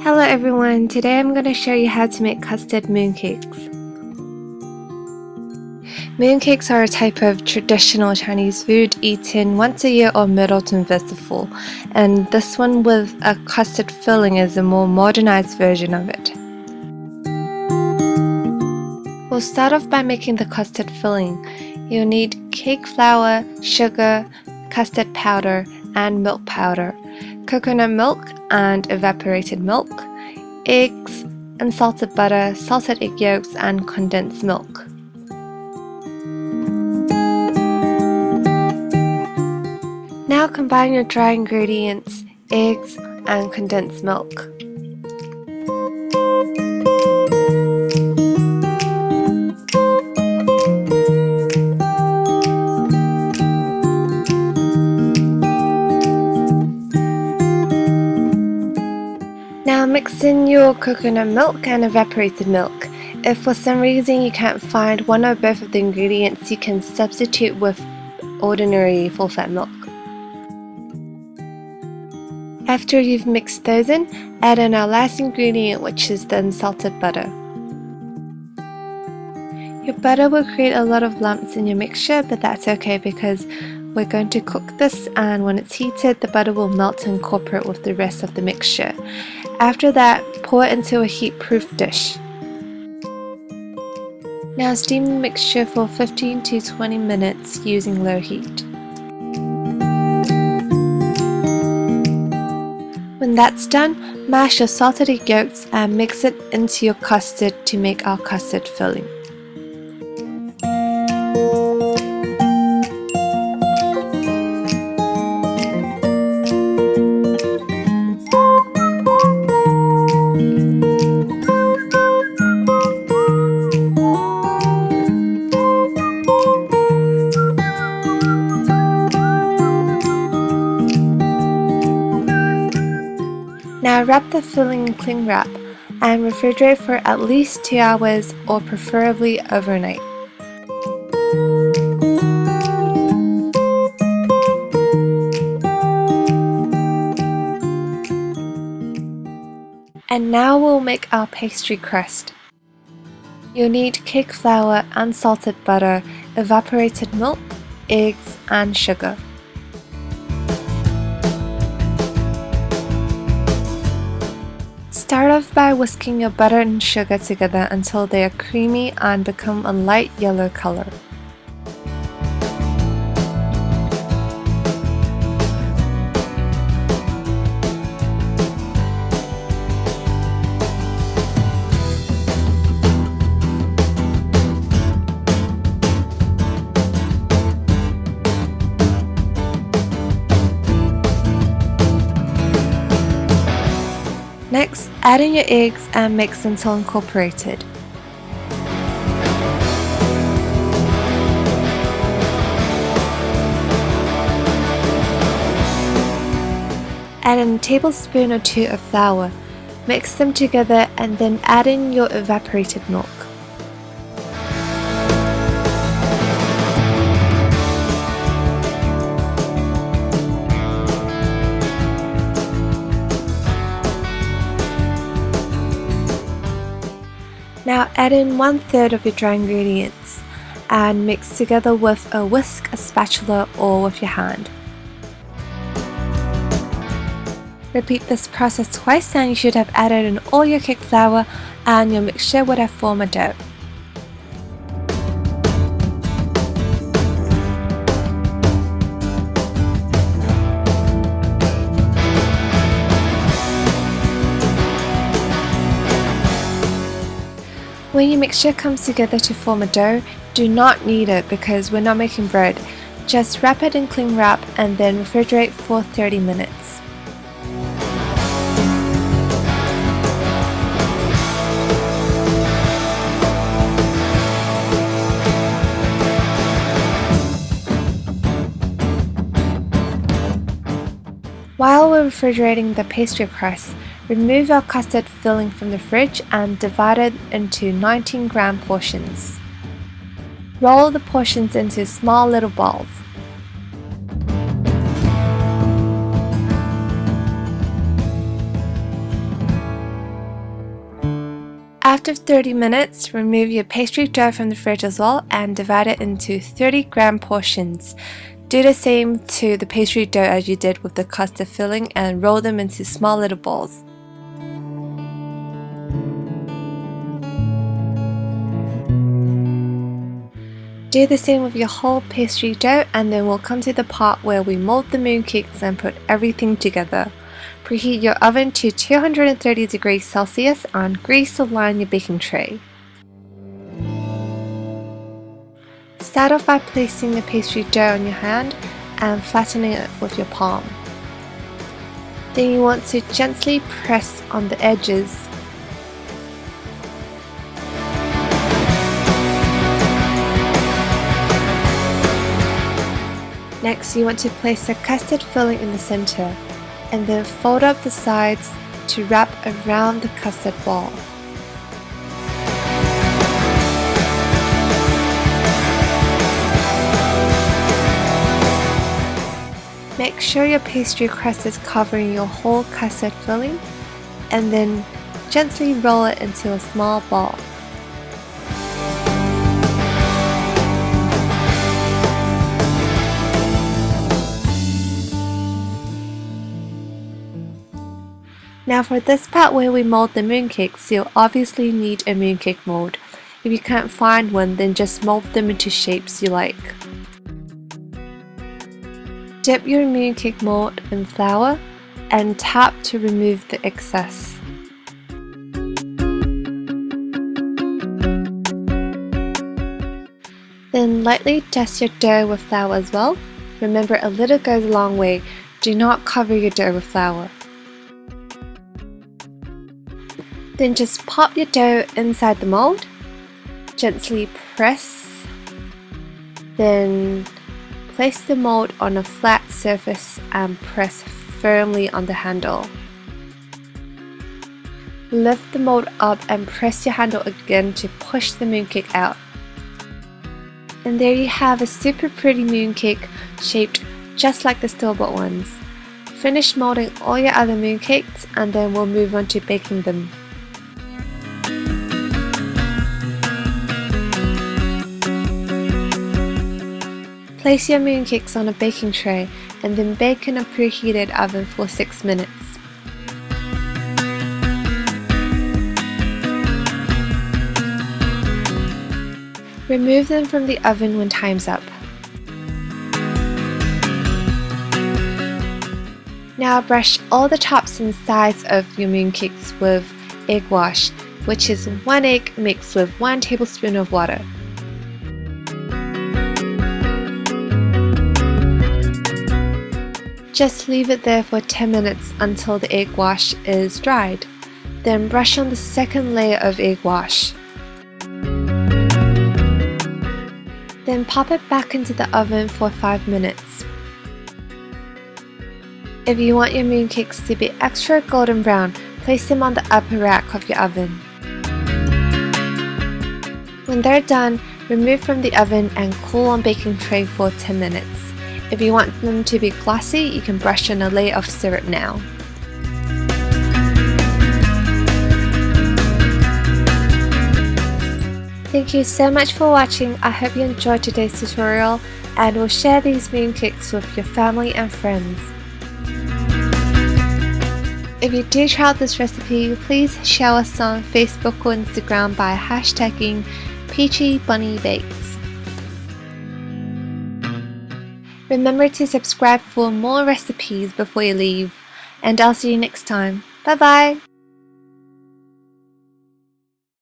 Hello everyone, today I'm going to show you how to make custard mooncakes. Mooncakes are a type of traditional Chinese food eaten once a year on Mid-Autumn Festival, and this one with a custard filling is a more modernized version of it. We'll start off by making the custard filling. You'll need cake flour, sugar, custard powder, and milk powder, coconut milk and evaporated milk, eggs, unsalted butter, salted egg yolks, and condensed milk. Now combine your dry ingredients, eggs, and condensed milk. Now mix in your coconut milk and evaporated milk. If for some reason you can't find one or both of the ingredients, you can substitute with ordinary full-fat milk. After you've mixed those in, add in our last ingredient, which is the unsalted butter. Your butter will create a lot of lumps in your mixture, but that's okay because we're going to cook this, and when it's heated, the butter will melt and incorporate with the rest of the mixture. After that, pour it into a heat-proof dish. Now steam the mixture for 15 to 20 minutes using low heat. When that's done, mash your salted egg yolks and mix it into your custard to make our custard filling. Now wrap the filling in cling wrap and refrigerate for at least 2 hours or preferably overnight. And now we'll make our pastry crust. You'll need cake flour, unsalted butter, evaporated milk, eggs, and sugar. Start off by whisking your butter and sugar together until they are creamy and become a light yellow color. Next, add in your eggs and mix until incorporated. Add in a tablespoon or 2 of flour. Mix them together and then add in your evaporated milk. Now add in 1/3 of your dry ingredients and mix together with a whisk, a spatula, or with your hand. Repeat this process twice and you should have added in all your cake flour and your mixture would have formed a dough. When your mixture comes together to form a dough, do not knead it because we're not making bread. Just wrap it in cling wrap and then refrigerate for 30 minutes. While we're refrigerating the pastry crust, remove our custard filling from the fridge and divide it into 19-gram portions. Roll the portions into small little balls. After 30 minutes, remove your pastry dough from the fridge as well and divide it into 30-gram portions. Do the same to the pastry dough as you did with the custard filling and roll them into small little balls. Do the same with your whole pastry dough, and then we'll come to the part where we mold the mooncakes and put everything together. Preheat your oven to 230 degrees Celsius and grease or line your baking tray. Start off by placing the pastry dough on your hand and flattening it with your palm. Then you want to gently press on the edges. Next, you want to place a custard filling in the center, and then fold up the sides to wrap around the custard ball. Make sure your pastry crust is covering your whole custard filling, and then gently roll it into a small ball. Now for this part where we mold the mooncakes, you'll obviously need a mooncake mold. If you can't find one, then just mold them into shapes you like. Dip your mooncake mold in flour and tap to remove the excess. Then lightly dust your dough with flour as well. Remember, a little goes a long way. Do not cover your dough with flour. Then just pop your dough inside the mold, gently press, then place the mold on a flat surface and press firmly on the handle. Lift the mold up and press your handle again to push the mooncake out. And there you have a super pretty mooncake shaped just like the store-bought ones. Finish molding all your other mooncakes and then we'll move on to baking them. Place your mooncakes on a baking tray and then bake in a preheated oven for 6 minutes. Remove them from the oven when time's up. Now brush all the tops and sides of your mooncakes with egg wash, which is 1 egg mixed with 1 tablespoon of water. Just leave it there for 10 minutes until the egg wash is dried. Then brush on the second layer of egg wash. Then pop it back into the oven for 5 minutes. If you want your mooncakes to be extra golden brown, place them on the upper rack of your oven. When they're done, remove from the oven and cool on baking tray for 10 minutes. If you want them to be glossy, you can brush on a layer of syrup now. Thank you so much for watching. I hope you enjoyed today's tutorial and will share these mooncakes with your family and friends. If you do try out this recipe, please share us on Facebook or Instagram by hashtagging PeachyBunnyBakes. Remember to subscribe for more recipes before you leave, and I'll see you next time. Bye bye!